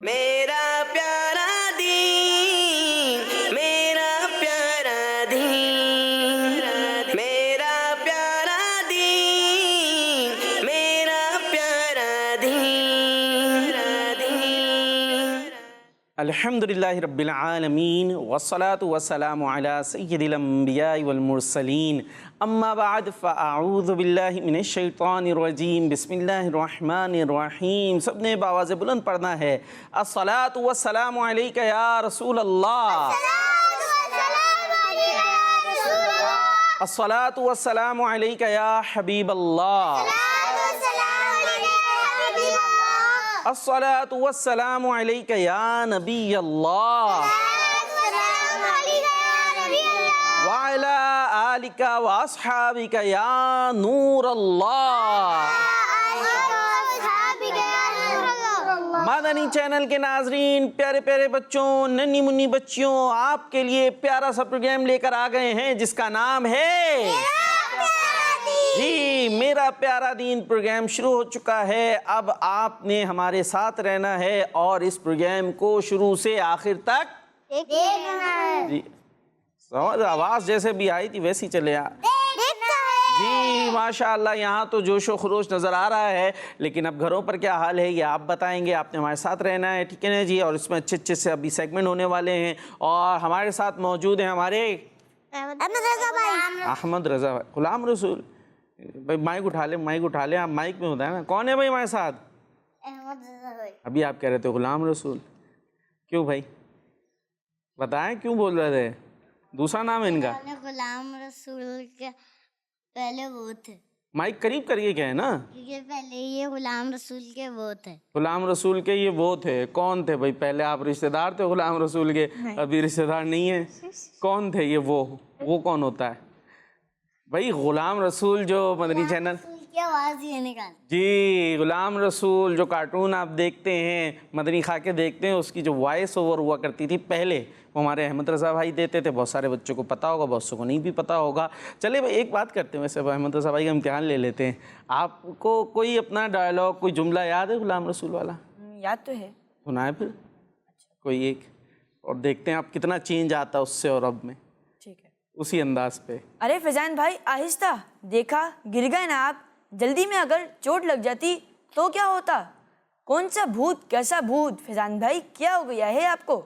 میرا پیارا دین، میرا پیارا دین، میرا پیارا دین، میرا پیارا دین۔ الحمدللہ رب العالمین والصلاة والسلام علی سید الانبیاء والمرسلین، اما بعد فاعوذ باللہ من الشیطان الرجیم، بسم اللہ الرحمن الرحیم۔ سب نے بآواز بلند پڑھنا ہے، الصلاة والسلام علیکہ یا رسول اللہ، الصلاة والسلام علیکہ یا حبیب اللہ، الصلاة والسلام علیکہ یا نبی اللہ، وعلی آلک واصحابک یا نور اللہ۔ مدنی چینل کے ناظرین، پیارے پیارے بچوں، ننھی منی بچیوں، آپ کے لیے پیارا سا پروگرام لے کر آ گئے ہیں جس کا نام ہے جی میرا پیارا دین۔ پروگرام شروع ہو چکا ہے، اب آپ نے ہمارے ساتھ رہنا ہے اور اس پروگرام کو شروع سے آخر تک جی آواز جیسے بھی آئی تھی ویسی چلے جی ماشاءاللہ۔ یہاں تو جوش و خروش نظر آ رہا ہے، لیکن اب گھروں پر کیا حال ہے یہ آپ بتائیں گے، آپ نے ہمارے ساتھ رہنا ہے، ٹھیک ہے نا جی۔ اور اس میں اچھے سے ابھی سیگمنٹ ہونے والے ہیں، اور ہمارے ساتھ موجود ہیں ہمارے احمد رضا بھائی، غلام رسول بھائی۔ مائک اٹھا لیں آپ، مائک میں ہوتا ہے نا۔ کون ہے بھائی ہمارے ساتھ؟ احمد رضا بھائی۔ ابھی آپ کہہ رہے تھے غلام رسول، کیوں بھائی بتائیں کیوں بول رہے تھے؟ دوسرا نام ہے ان کا؟ غلام رسول کے پہلے وہ تھے، مائک قریب کریے کیا ہے نا، کیونکہ پہلے یہ غلام رسول کے وہ تھے۔ غلام رسول کے یہ وہ تھے، کون تھے بھائی؟ پہلے آپ رشتہ دار تھے غلام رسول کے، ابھی رشتہ دار نہیں ہیں، کون تھے یہ وہ کون ہوتا ہے بھائی؟ غلام رسول جو مدنی چینل کی آواز یہ نکال جی، غلام رسول جو کارٹون آپ دیکھتے ہیں، مدنی خاکے دیکھتے ہیں، اس کی جو وائس اوور ہوا کرتی تھی پہلے، وہ ہمارے احمد رضا بھائی دیتے تھے۔ بہت سارے بچوں کو پتہ ہوگا، بہت سے کو نہیں بھی پتہ ہوگا۔ چلے بھائی ایک بات کرتے ہیں، ویسے احمد رضا بھائی کا امتحان لے لیتے ہیں۔ آپ کو کوئی اپنا ڈائلاگ، کوئی جملہ یاد ہے غلام رسول والا؟ یاد تو ہے، سنائے پھر کوئی ایک، اور دیکھتے ہیں آپ کتنا چینج آتا ہے اس سے اور اب میں، ٹھیک ہے۔ اسی انداز پہ۔ ارے فیضان بھائی آہستہ، دیکھا گر گئے نا آپ، جلدی میں اگر چوٹ لگ جاتی تو کیا ہوتا؟ کون سا بھوت، کیسا بھوت؟ فیضان بھائی کیا ہو گیا ہے آپ کو؟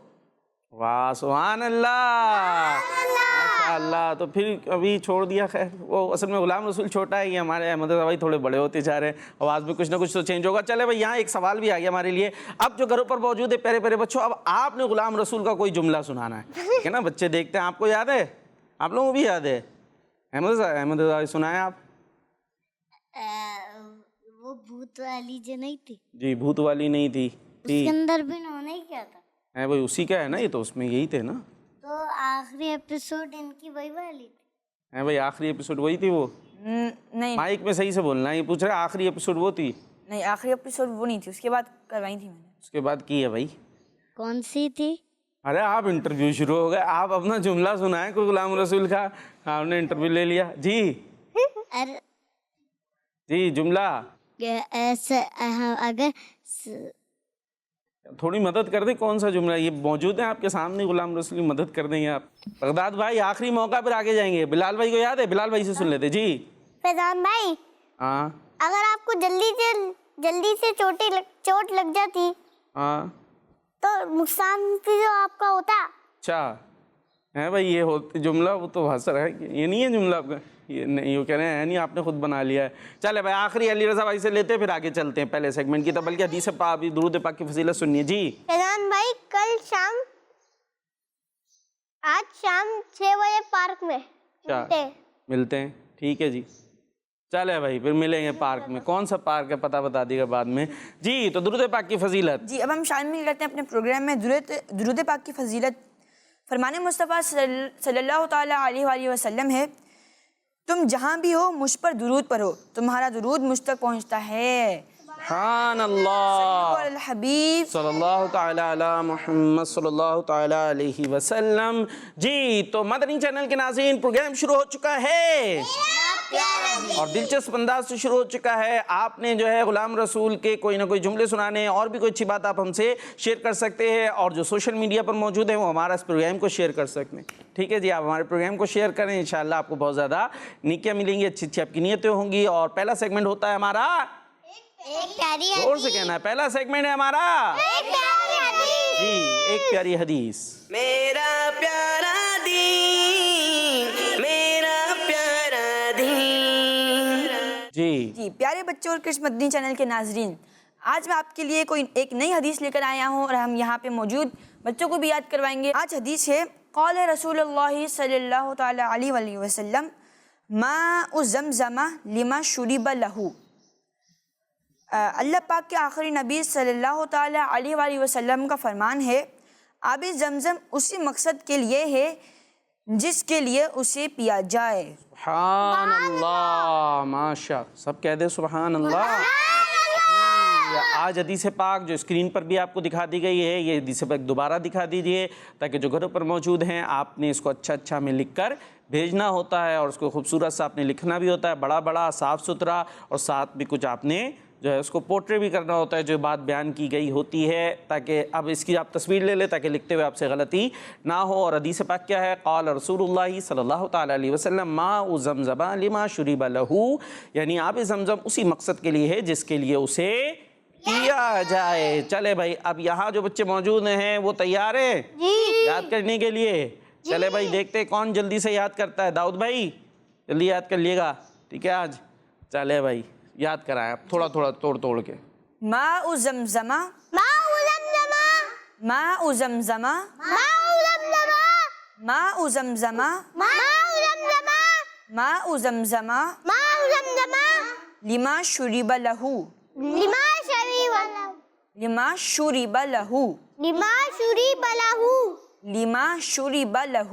واہ سبحان اللہ، ماشاء اللہ۔ تو پھر ابھی چھوڑ دیا، خیر وہ اصل میں غلام رسول چھوٹا ہے، یہ ہمارے احمد رضا بھائی تھوڑے بڑے ہوتے جا رہے ہیں، آواز میں کچھ نہ کچھ تو چینج ہوگا۔ چلے بھائی یہاں ایک سوال بھی آ گیا ہمارے لیے، اب جو گھروں پر موجود ہے پیارے پیارے بچوں، اب آپ نے غلام رسول کا کوئی جملہ سنانا ہے، ٹھیک ہے نا؟ بچے دیکھتے ہیں، آپ کو یاد ہے؟ آپ لوگوں کو بھی یاد ہے؟ احمد رضا سنائیں آپ۔ وہ بھوت والی جو نہیں تھی، جی بھوت والی نہیں تھی، اس کے اندر بھی انہوں نے کیا تھا؟ بھائی اسی کا ہے نا، یہ تو اس میں یہی تھے نا۔ تو آخری ایپیسوڈ ان کی وہی والی تھی؟ بھائی آخری ایپیسوڈ وہی تھی وہ؟ نہیں مائک میں صحیح سے بولنا ہے، یہ پوچھ رہے آخری ایپیسوڈ وہ تھی؟ نہیں، آخری ایپیسوڈ وہ نہیں تھی، اس کے بعد کروائی تھی میں نے۔ اس کے بعد کی ہے بھائی؟ کون سی تھی؟ ارے آپ انٹرویو شروع ہو گئے، آپ اپنا جملہ سنائیں کوئی غلام رسول کا، آپ نے انٹرویو لے لیا جی۔ ارے جی جملہ ایسا اگر تھوڑی مدد کر دیں، کون سا جملہ؟ یہ موجود ہے آپ کے سامنے، غلام رسول کی مدد کر دیں گے آپ؟ بغداد بھائی آخری موقع پر آگے جائیں گے، بلال بھائی کو یاد ہے؟ بلال بھائی سے سن لیتے جی۔ فیضان بھائی ہاں اگر آپ کو جلدی سے چوٹ لگ جاتی ہاں تو نقصان بھی جو آپ کا ہوتا؟ اچھا ہے بھائی، یہ ہوتے جملہ وہ تو حسر ہے، یہ نہیں ہے جملہ آپ کا، یہ نہیں، یہ کہہ رہے ہیں نہیں، آپ نے خود بنا لیا ہے۔ چلے بھائی آخری علی رضا بھائی سے لیتے پھر آگے چلتے ہیں پہلے سیگمنٹ کی طرف، بلکہ حدیث پاک درود پاک کی فضیلت سنیے جی۔ فیضان بھائی آج شام 6 بجے پارک میں ملتے ہیں، ٹھیک ہے جی۔ چلے بھائی پھر ملیں گے پارک میں، کون سا پارک ہے پتہ بتا دیے گا بعد میں جی۔ تو درود پاک کی فضیلت جی، اب ہم شامل کرتے ہیں اپنے پروگرام میں درود پاک کی فضیلت۔ فرمان مصطفیٰ صلی اللہ تعالیٰ علیہ وآلہ وسلم ہے، تم جہاں بھی ہو مجھ پر درود پڑھو، تمہارا درود مجھ تک پہنچتا ہے۔ سبحان اللہ، الحبیب صلی اللہ تعالیٰ علی محمد صلی اللہ تعالیٰ علیہ وسلم جی۔ تو مدنی چینل کے ناظرین پروگرام شروع ہو چکا ہے، اور دلچسپ انداز سے شروع ہو چکا ہے. آپ نے جو ہے غلام رسول کے کوئی نہ کوئی جملے سنانے اور بھی کوئی اچھی بات آپ ہم سے شیئر کر سکتے ہیں, اور جو سوشل میڈیا پر موجود ہیں وہ ہمارا اس پروگرام کو شیئر کر سکتے ہیں. ٹھیک ہے جی, آپ ہمارے پروگرام کو شیئر کریں, انشاءاللہ آپ کو بہت زیادہ نیکیاں ملیں گی, اچھی اچھی آپ کی نیتیں ہوں گی. اور پہلا سیگمنٹ ہوتا ہے ہمارا, ایک پیاری زور سے کہنا ہے, پہلا سیگمنٹ ہے ہمارا جی ایک پیاری حدیث. میرا پیارا دین, میرا پیارا دین. جی جی پیارے بچوں اور کرش مدنی چینل کے ناظرین, آج میں آپ کے لیے کوئی ایک نئی حدیث لے کر آیا ہوں, اور ہم یہاں پہ موجود بچوں کو بھی یاد کروائیں گے. آج حدیث ہے, قال رسول اللہ صلی اللہ تعالی علیہ وآلہ وسلم ماء زمزم لما شرب لہ. اللہ پاک کے آخری نبی صلی اللہ تعالی علیہ وآلہ وسلم کا فرمان ہے, آب زمزم اسی مقصد کے لیے ہے جس کے لیے اسے پیا جائے. سبحان اللہ, ماشاء, سب کہہ دے سبحان اللہ. آج حدیث پاک جو اسکرین پر بھی آپ کو دکھا دی گئی ہے, یہ حدیث پاک دوبارہ دکھا دیجئے تاکہ جو گھروں پر موجود ہیں آپ نے اس کو اچھا اچھا میں لکھ کر بھیجنا ہوتا ہے, اور اس کو خوبصورت سا آپ نے لکھنا بھی ہوتا ہے, بڑا بڑا صاف ستھرا, اور ساتھ بھی کچھ آپ نے جو ہے اس کو پورٹری بھی کرنا ہوتا ہے جو بات بیان کی گئی ہوتی ہے, تاکہ اب اس کی آپ تصویر لے لیں تاکہ لکھتے ہوئے آپ سے غلطی نہ ہو. اور حدیث پاک کیا ہے, قال رسول اللہ صلی اللہ تعالی علیہ وسلم ماء زمزم لما شرب لہ, یعنی آب زمزم اسی مقصد کے لیے ہے جس کے لیے اسے پیا جائے. چلے بھائی, اب یہاں جو بچے موجود ہیں وہ تیار ہیں یاد کرنے کے لیے؟ چلے بھائی دیکھتے ہیں کون جلدی سے یاد کرتا ہے. داؤد بھائی جلدی یاد کر لیے گا, ٹھیک ہے آج. چلے بھائی یاد کرائیں آپ تھوڑا تھوڑا توڑ کے. ماء زمزم, ماء زمزم, ماء زمزم, ماء زمزم, ماء زمزم, ماء زمزم, لما شرب لہ, لما شرب له, لما شرب لہ, لما شرب له, لما شرب لہ.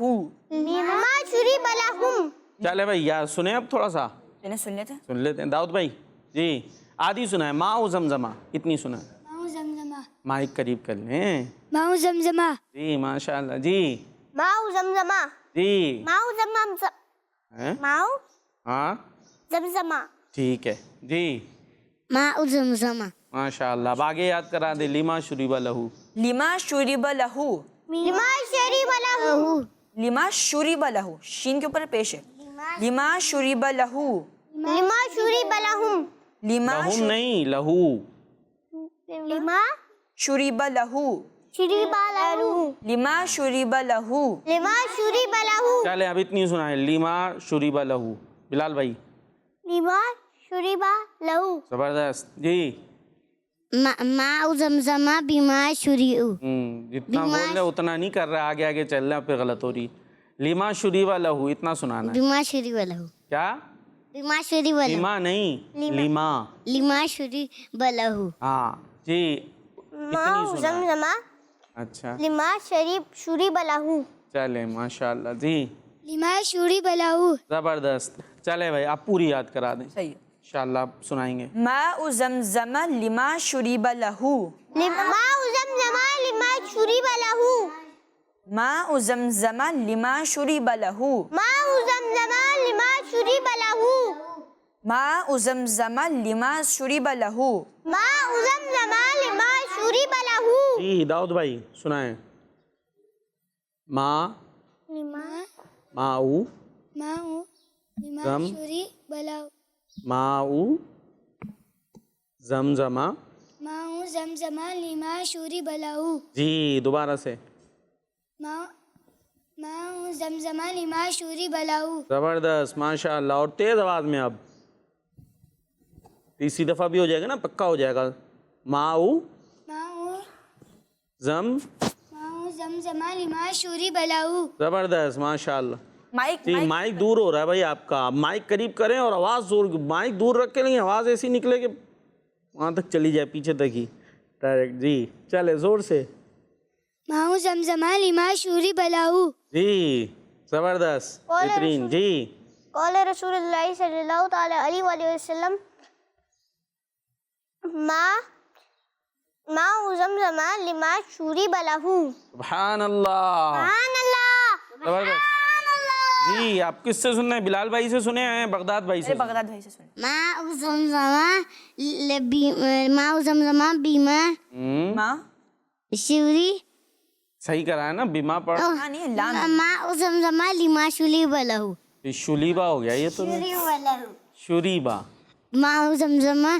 لما شرب لهم. چلے بھائی یار سنیں اب تھوڑا سا انہیں سن لیتے ہیں. سن لیتے ہیں. داؤد بھائی جی آدھی سنا ہے, ماء زمزم اتنی سنا ہے, ماء زمزم, مائک قریب کر لیں. ماء زمزم, جی ماشاء اللہ. جی ماء زمزم, جی ماء زمزم, ہیں؟ ماء ہاں زمزم, ٹھیک ہے جی ماء زمزم, ماشاء اللہ. اب آگے یاد کرا دے, لما شرب لہ. لما شرب لہ, لما شرب له, لما شرب لہ, شین کے اوپر پیش ہے. لما شرب لہ, لما شرب لهم, لما لہم نہیں, لہو. لما شرب لہ, شرب له, لما شرب لہ. لما شرب له, چلے اب اتنی سنا ہے, لما شرب لہ. بلال بھائی لما شرب له, زبردست. جی ماء زمزم بما شرب. جتنا بول رہے اتنا نہیں کر رہا, آگے آگے چل رہا, پہ غلط ہو رہی. لما شرب لہ اتنا سنانا ہے. بما شرب له, کیا؟ بما شرب له, لما نہیں, لما. لما شرب له. ہاں جی ماء زمزم اچھا لما شرب له, چلے ماشاء اللہ. جی لما شرب له. زبردست. چلے بھائی آپ پوری یاد کرا دیں صحیح ہے. انشاءاللہ آپ سنائیں گے. ماء زمزم لما شرب لہ, ماء زمزم لما شرب له, ماء زمزم لما شرب لہ, ماء زمزم لما شرب له, ماء زمزم لما شرب لہ. ماء زمزم لما شرب له. جی داؤد بھائی سنائیں. ماء لما ماؤ ماء لما زم شرب له, ماؤ زمزم. ماء زمزم لما شرب له, جی دوبارہ سے. ماء زمزم لما شرب له. زبردست ماشاء اللہ. اور تیز آواز میں اب تیسری دفعہ بھی ہو جائے گا نا, پکا ہو جائے گا. ماؤ ماء زم زمزم لما شرب له. زبردست ماشاء اللہ. مائک جی مائک دور ہو رہا ہے بھائی آپ کا, آپ مائک قریب کریں اور آواز زور, مائک دور رکھ کے نہیں, آواز ایسی نکلے کہ وہاں تک چلی جائے, پیچھے تک ہی ڈائریکٹ. جی چلے زور سے. ماء زمزم لما شرب له. جی زبردست بہترین. جی قال رسول اللہ صلی اللہ تعالی علیہ وآلہ وسلم ماء زمزم لما شرب له. سبحان اللہ. سبحان اللہ. زبردست. جی آپ کس سے سننا ہے؟ بلال بھائی سے سنے ہیں، بغداد بھائی سے؟ بغداد بھائی سے سنیں. ماء زمزمہ بیما ماں شوری صحیح کرا ہے نا، بیما پڑھ. ہاں نہیں لام. ماء زمزمہ لما شریب لہو. یہ شلیبا ہو گیا یہ تو. شریبا. ماء زمزمہ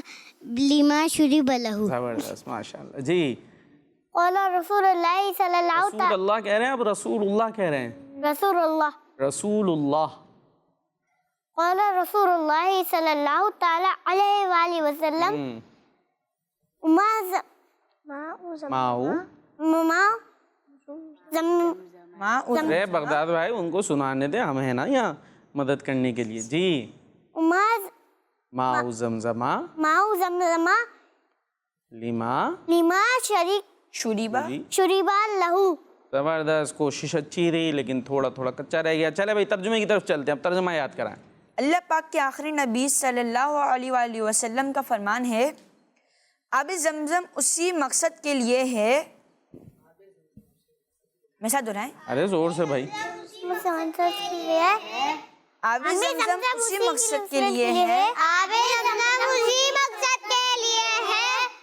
لما شریب لہو. زبردست، ماشاء اللہ. جی قال رسول اللہ صلی اللہ رسول اللہ کہہ رہے ہیں، اب رسول اللہ کہہ رہے ہیں. رسول اللہ رسول اللہ. قال رسول اللہ صلی اللہ تعالی علیہ وآلہ وسلم ماؤ. ماں ارے بغداد بھائی ان کو سنانے دیں، ہم ہیں نا یہاں مدد کرنے کے لیے. جی ماؤ زمزمہ ماء زمزمہ لما شریک شریبا. شریبا لہو. زبردست، کوشش اچھی رہی لیکن تھوڑا تھوڑا کچا رہ گیا. چلے بھائی ترجمے کی طرف چلتے ہیں، اب ترجمہ یاد کرائیں. اللہ پاک کے آخری نبی صلی اللہ علیہ وآلہ وسلم کا فرمان ہے، آب زمزم اسی مقصد کے لیے ہے. میں ساتھ دہرائیں. ارے زور سے بھائی. آب زمزم اسی مقصد کے لیے ہے. آب زمزم اسی مقصد کے لیے ہے.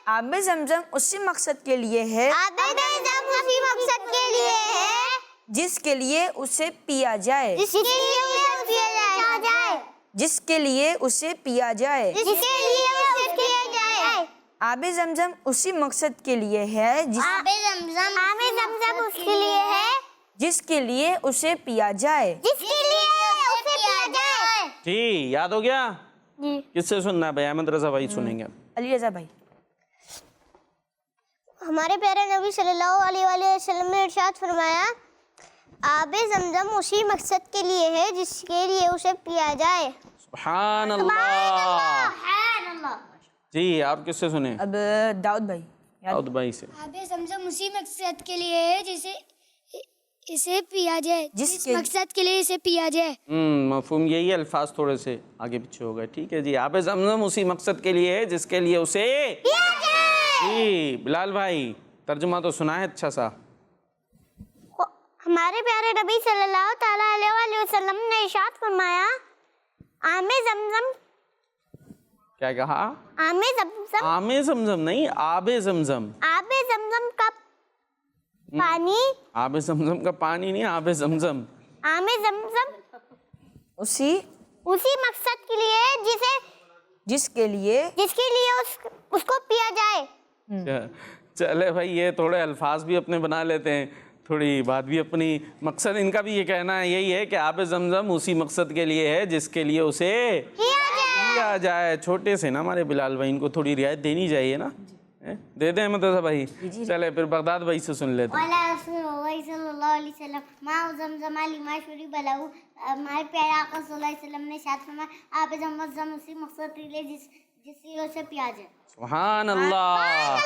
آب زمزم اسی مقصد کے لیے ہے آب زمزم اسی مقصد کے لیے ہے جس کے لیے اسے پیا جائے. جس کے لیے اسے پیا جائے. جس کے لیے اسے پیا جائے. جس کے لیے اسے پیا جائے. آب زمزم اسی مقصد کے لیے ہے آب زمزم اس کے لیے ہے جس کے لیے اسے پیا جائے. جس کے لیے اسے پیا جائے. جی یاد ہو گیا. جی کس سے سننا ہے بھائی؟ احمد رضا بھائی سنیں گے. علی رضا بھائی. ہمارے پیارے نبی صلی اللہ علیہ وآلہ وسلم نے ارشاد فرمایا، آب زمزم اسی مقصد کے لیے ہے جس کے لیے اسے پیا جائے. سبحان اللہ. جی آپ کس سے سنیں؟ اب داؤد بھائی. داؤد بھائی سے. آب زمزم اسی مقصد کے لیے ہے جسے اسے پیا جائے. جس مقصد کے لیے اسے پیا جائے. مفہوم یہی ہے، الفاظ تھوڑے سے آگے پیچھے ہو گئے. ٹھیک ہے جی. آب زمزم اسی مقصد کے لیے ہے جس کے لیے اسے پیا جائے. جی بلال بھائی ترجمہ تو سنا ہے اچھا سا. ہمارے پیارے نبی صلی اللہ تعالیٰ علیہ وآلہ وسلم نے ارشاد فرمایا، آب زمزم. کیا کہا؟ آب زمزم. آم زمزم نہیں، آب زمزم. آب زمزم کا پانی. آب زمزم کا پانی نہیں، آب زمزم. آب زمزم اسی مقصد کے لیے جس کے لیے اس کو پیا جائے. چلے بھائی یہ تھوڑے الفاظ بھی اپنے بنا لیتے ہیں، تھوڑی بات بھی اپنی. مقصد ان کا بھی یہ کہنا ہے یہی ہے کہ آب زمزم اسی مقصد کے لیے ہے جس کے لیے اسے پیا جائے. چھوٹے سے نا ہمارے بلال بھائی، ان کو تھوڑی رعایت دینی چاہیے نا. دے دیں احمد رضا بھائی. چلے پھر بغداد بھائی سے سن لیتے ہیں. قال رسول اللہ صلی اللہ علیہ وسلم ماء زمزم لما شرب لہو. ہمارے پیارے آقا صلی اللہ علیہ وسلم نے ارشاد فرمایا، آب زمزم اسی مقصد کے لیے جس سے اسے پیا جائے. سبحان اللہ.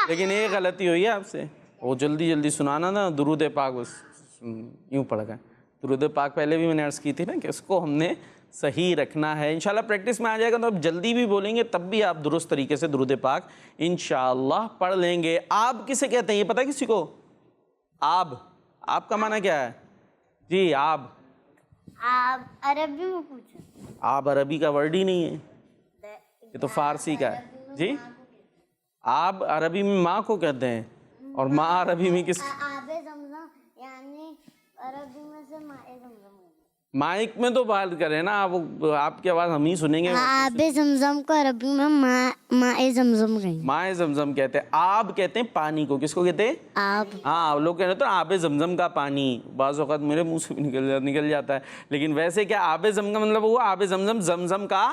لیکن ایک غلطی ہوئی ہے آپ سے، وہ جلدی سنانا نا. درود پاک بس یوں پڑھ گئے. درود پاک پہلے بھی میں نے عرض کی تھی نا کہ اس کو ہم نے صحیح رکھنا ہے. انشاءاللہ پریکٹس میں آ جائے گا تو اب جلدی بھی بولیں گے تب بھی آپ درست طریقے سے درود پاک انشاءاللہ پڑھ لیں گے. آب کسے کہتے ہیں یہ پتہ ہے کسی کو؟ آب کا معنی کیا ہے؟ جی آب عربی میں پوچھو. آب عربی کا ورڈ ہی نہیں ہے، یہ تو فارسی کا ہے. جی آب عربی میں ماں کو کہتے ہیں، اور ماں عربی میں کس؟ آب زمزم یعنی عربی میں سے ماء زمزم. مائک میں تو بات کریں نا آپ کی آواز ہم ہی سنیں گے. آب زمزم کو عربی میں ماء زمزم کہیں. ماء زمزم کہتے ہیں. آب کہتے ہیں پانی کو. کس کو کہتے ہیں؟ آب. ہاں لوگ کہتے ہیں تو آب زمزم کا پانی. بعض اوقات میرے منہ سے بھی نکل جاتا ہے، لیکن ویسے کیا آب زمزم کا مطلب ہوا آب زمزم، زمزم کا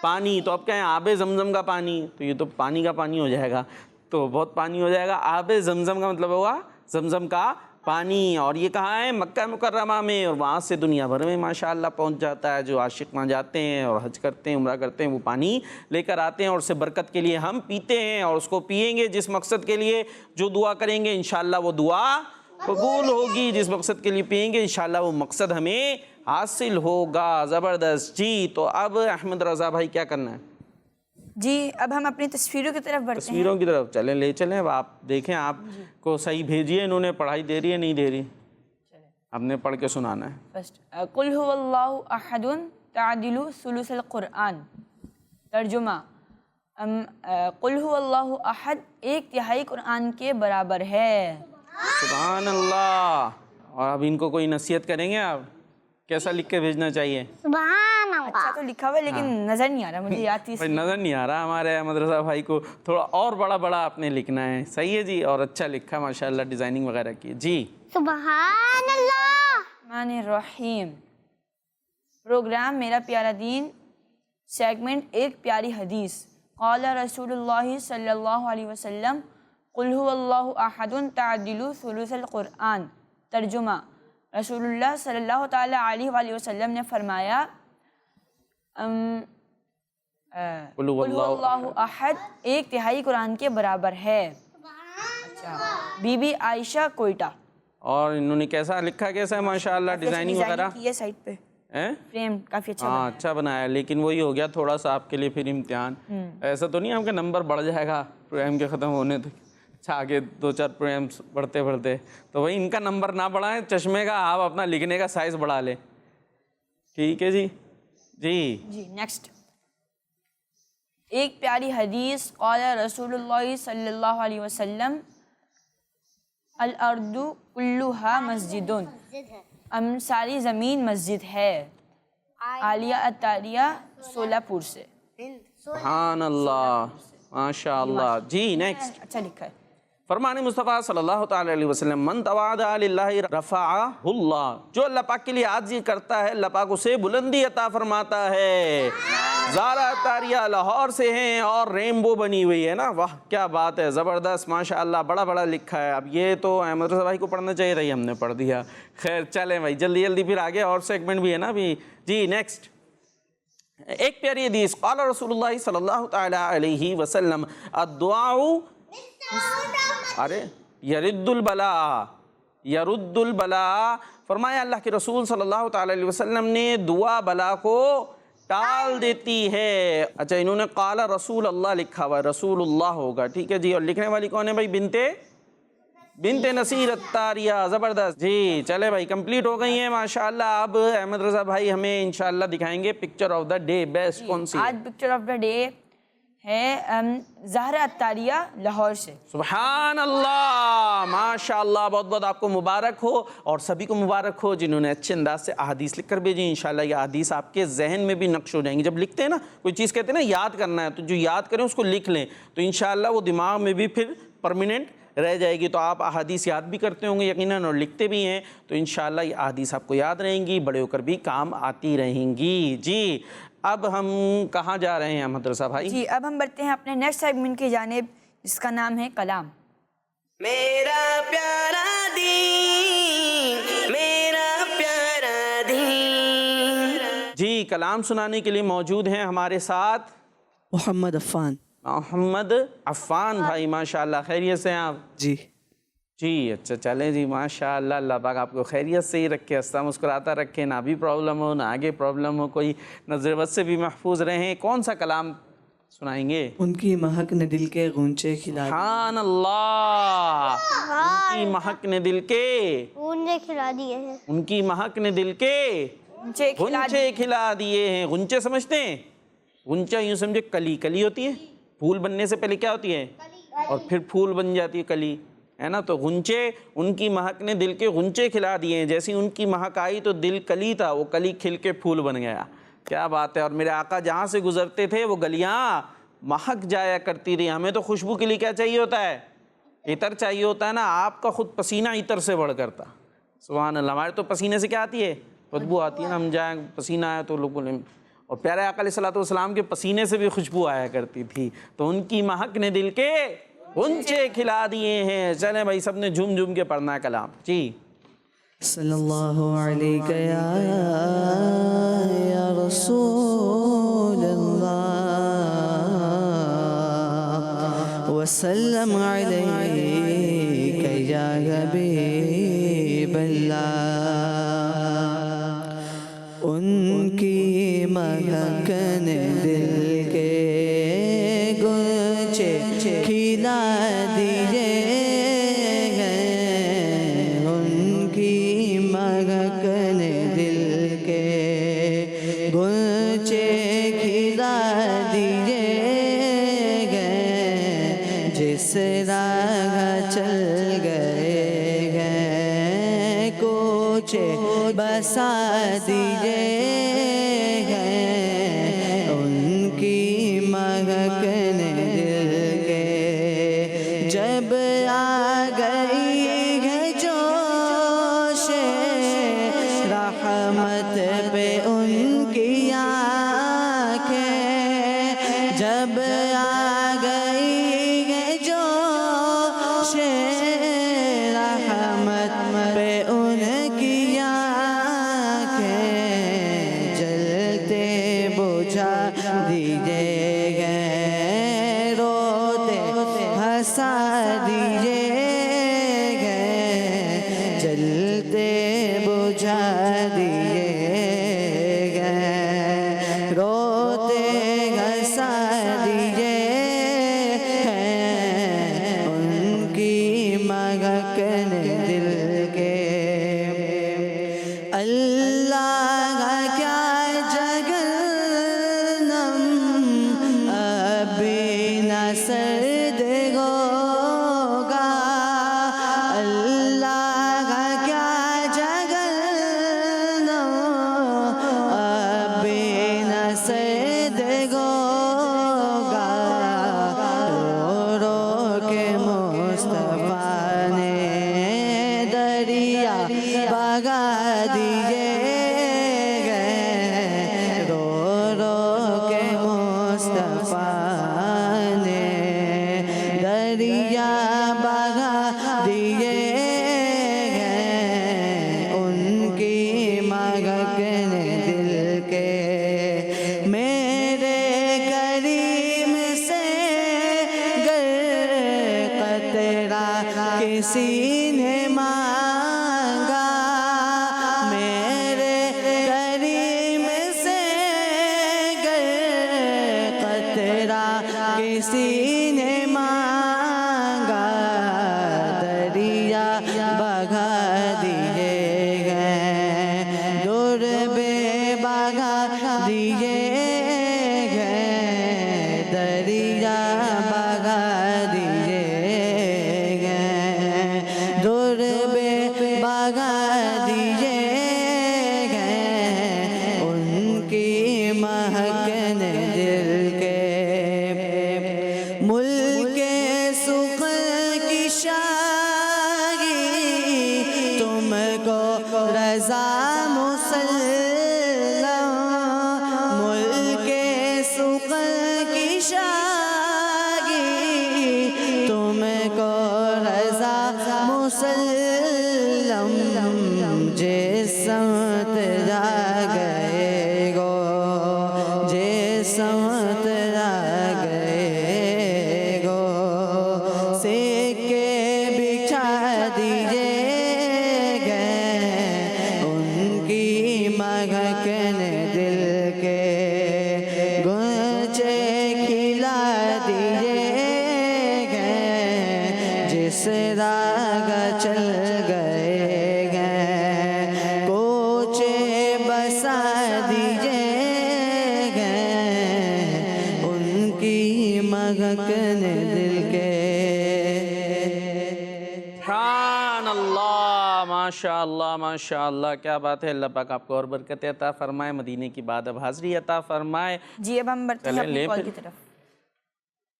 پانی. تو اب کہیں آب زمزم کا پانی، تو یہ تو پانی کا پانی ہو جائے گا، تو بہت پانی ہو جائے گا. آب زمزم کا مطلب ہوا زمزم کا پانی. اور یہ کہاں ہے؟ مکہ مکرمہ میں، اور وہاں سے دنیا بھر میں ماشاءاللہ پہنچ جاتا ہے. جو عاشق وہاں جاتے ہیں اور حج کرتے ہیں، عمرہ کرتے ہیں، وہ پانی لے کر آتے ہیں اور اسے برکت کے لیے ہم پیتے ہیں. اور اس کو پئیں گے جس مقصد کے لیے جو دعا کریں گے انشاءاللہ وہ دعا قبول ہوگی. جس مقصد کے لیے پئیں گے انشاءاللہ وہ مقصد ہمیں حاصل ہوگا. زبردست. جی تو اب احمد رضا بھائی کیا کرنا ہے؟ جی اب ہم اپنی تصویروں کی طرف بڑھتے ہیں. تصویروں کی طرف لے چلیں. اب آپ دیکھیں، آپ کو صحیح بھیجیے. انہوں نے پڑھائی دے رہی ہے نہیں دے رہی؟ آپ نے پڑھ کے سنانا ہے. فرسٹ قل هو اللہ احد تعدل ثلث القرآن. ترجمہ قل هو اللہ احد ایک تہائی قرآن کے برابر ہے. سبحان اللہ. اور اب ان کو کوئی نصیحت کریں گے آپ؟ کیسا لکھ کے بھیجنا چاہیے؟ سبحان اللہ. اچھا تو لکھا ہوا ہے لیکن نظر نہیں آ رہا مجھے یاد تھی. بھائی نظر نہیں آ رہا ہمارے مدرسہ بھائی کو، تھوڑا اور بڑا بڑا آپ نے لکھنا ہے. صحیح ہے جی، اور اچھا لکھا ماشاءاللہ، ڈیزائننگ وغیرہ کی. جی سبحان اللہ. الرحمن الرحیم. پروگرام میرا پیارا دین، سیگمنٹ ایک پیاری حدیث. قال رسول اللہ صلی اللہ علیہ وسلم قل هو اللہ احد تعدل ثلث القرآن. ترجمہ رسول اللہ صلی اللہ تعالیٰ علیہ وآلہ وسلم نے فرمایا قل هو قل هو اللہ احد ایک تہائی قرآن کے برابر ہے. اچھا بی بی عائشہ کوئٹہ. اور انہوں نے کیسا لکھا، کیسا ہے ماشاءاللہ، ڈیزائننگ وغیرہ کی ہے سائٹ پہ، فریم کافی اچھا. ہاں اچھا بنایا. لیکن وہی ہو گیا تھوڑا سا آپ کے لیے پھر امتحان. ایسا تو نہیں آپ کا نمبر بڑھ جائے گا پروگرام کے ختم ہونے تک؟ اچھا آگے 2-4 پروگرامس بڑھتے بڑھتے تو وہی ان کا نمبر نہ بڑھائیں، چشمے کا آپ اپنا لکھنے کا سائز بڑھا لیں. ٹھیک ہے جی. جی نیکسٹ ایک پیاری حدیث. قال رسول اللہ صلی اللہ علیہ وسلم الارض کلھا مسجد. ساری زمین مسجد ہے. عالیہ اطاریہ سولہ پور سے. سبحان اللہ ماشاء اللہ. جی نیکسٹ. اچھا لکھا ہے. فرمان مصطفیٰ صلی اللہ تعالی علیہ وسلم من تواضع للہ رفعہ اللہ. جو اللہ پاک کے لیے عاجزی کرتا ہے اللہ پاک اسے بلندی عطا فرماتا ہے. زارا تاریہ لاہور سے ہیں اور ریمبو بنی ہوئی ہے نا. واہ کیا بات ہے، زبردست ماشاءاللہ، بڑا بڑا لکھا ہے. اب یہ تو احمد رضا بھائی کو پڑھنا چاہیے تھا، یہ ہم نے پڑھ دیا. خیر چلیں بھائی جلدی جلدی، پھر آگے اور سیگمنٹ بھی ہے نا ابھی. جی نیکسٹ ایک پیاری حدیث. قال رسول اللہ صلی اللہ تعالی علیہ وسلم الدعاء یرد البلاء یرد البلاء. فرمایا اللہ کے رسول صلی اللہ تعالی علیہ وسلم نے دعا بلا کو ٹال دیتی ہے. اچھا انہوں نے قال رسول اللہ لکھا ہوا ہے، رسول اللہ ہوگا. ٹھیک ہے جی. اور لکھنے والی کون ہے بھائی؟ بنت نصیر التاریہ. زبردست. جی چلے بھائی کمپلیٹ ہو گئی ہیں ماشاءاللہ. اب احمد رضا بھائی ہمیں انشاءاللہ دکھائیں گے picture of the day. Best کون سی؟ آج پکچر آف دا ڈے ہے زہرا اطاریہ لاہور سے. سبحان اللہ ماشاءاللہ. بہت بہت آپ کو مبارک ہو اور سبھی کو مبارک ہو جنہوں نے اچھے انداز سے احادیث لکھ کر بھیجی. انشاءاللہ یہ احادیث آپ کے ذہن میں بھی نقش ہو جائیں گی. جب لکھتے ہیں نا کوئی چیز کہتے ہیں نا یاد کرنا ہے، تو جو یاد کریں اس کو لکھ لیں تو انشاءاللہ وہ دماغ میں بھی پھر پرماننٹ رہ جائے گی. تو آپ احادیث یاد بھی کرتے ہوں گے یقیناً اور لکھتے بھی ہیں، تو انشاءاللہ یہ احادیث آپ کو یاد رہیں گی، بڑے ہو کر بھی کام آتی رہیں گی. جی اب ہم کہاں جا رہے ہیں احمد رضا بھائی؟ جی اب ہم بڑھتے ہیں اپنے نیکسٹ سیگمنٹ کی جانب جس کا نام ہے کلام. میرا پیارا دین، میرا پیارا دین. جی کلام سنانے کے لیے موجود ہیں ہمارے ساتھ محمد عفان. محمد عفان بھائی. ماشاءاللہ خیریت سے ہیں آپ؟ جی جی اچھا چلیں جی ماشاءاللہ. اللہ پاک آپ کو خیریت سے ہی رکھے، ہنستا مسکراتا رکھے، نہ بھی پرابلم ہو نہ آگے پرابلم ہو، کوئی نظر بد سے بھی محفوظ رہیں. کون سا کلام سنائیں گے؟ ان کی مہک نے دل کے غنچے کھلا. سبحان اللہ. ان کی مہک نے دل کے کھلا دیے ہیں. ان کی مہک نے دل کے غنچے کھلا دیے ہیں. غنچے سمجھتے ہیں؟ غنچہ یوں سمجھے کلی. کلی ہوتی ہے، پھول بننے سے پہلے کیا ہوتی ہے اور پھر پھول بن جاتی ہے کلی، ہے نا. تو غنچے، ان کی مہک نے دل کے غنچے کھلا دیے ہیں. جیسی ان کی مہک آئی تو دل کلی تھا، وہ کلی کھل کے پھول بن گیا. کیا بات ہے. اور میرے آقا جہاں سے گزرتے تھے وہ گلیاں مہک جایا کرتی رہی. ہمیں تو خوشبو کے لیے کیا چاہیے ہوتا ہے؟ عطر چاہیے ہوتا ہے نا. آپ کا خود پسینہ عطر سے بڑھ کرتا. سبحان اللہ. ہمارے تو پسینے سے کیا آتی ہے؟ بدبو آتی ہے نا. ہم جائیں پسینہ آیا تو لوگ بولیں. اور پیارے آقا علیہ الصلوۃ والسلام کے پسینے سے بھی خوشبو آیا کرتی تھی. تو ان کی مہک نے دل کے غنچے کھلا دیے ہیں. چلیں بھائی سب نے جھوم جھوم کے پڑھنا ہے کلام. جی صلی اللہ علیہ یا رسول اللہ وسلم علیک یا حبیب اللہ. ان کی مہک نے دل کے گنچے کھلا دیے ہیں. ان کی مہک مجھے بسا دیجیے گئے ان کی مہکنے دل کے جب آ گئی ہے جوش رحمت پہ ان کی آنکھیں جب آ گئی ہے جوش رحمت پہ ان کی آنکھیں جلتے بجھا دیجیے گئے روتے ہنسا دیجیے گئے جلتے بجھا دیجیے گئے روتے ہنسا دیجیے گئے ان کی مہکنے دل کے اللہ کیا جہنم ابھی نہ سرد ہوگا اللہ کیا جہنم ابھی نہ سرد ہوگا رو رو کے مصطفیٰ نے دریا بھگا دیجیے گئے رو رو کے مصطفیٰ نے دریا بھگا دیجیے گئے ان کی مہکنے دل کے میرے کریم سے گر قطرہ کسی نے مانگا میرے کریم سے گر قطرہ کسی نے مانگا دریا بھگا دیجیے گئے دور بے بھگا دیجیے گئے دریا بھگا دیجیے گئے دور بے بھگا دیجیے گئے ان کی مہکنے دل کے ملک سخن کی شاہی تم کو رضا مسلم ملک سخن کی شاہی تم کو رضا مسلم جس سمت جا گئے گو جس سمت جا گئے گو سکے بچھا دیجیے گئے ان کی مہکنے دل کے گنچے کھلا دیجیے گئے جس راگ چل گئے گئے کوچے بسا دیجیے گئے ان کی مہکنے دل کے سبحان اللہ ماشاء اللہ ماشاء اللہ کیا بات ہے اللہ پاک آپ کو اور برکت عطا فرمائے مدینے کی بعد اب حاضری عطا فرمائے جی اب ہم بڑھتے ہیں چلیں، اپنی لے کال پھر۔ کی طرف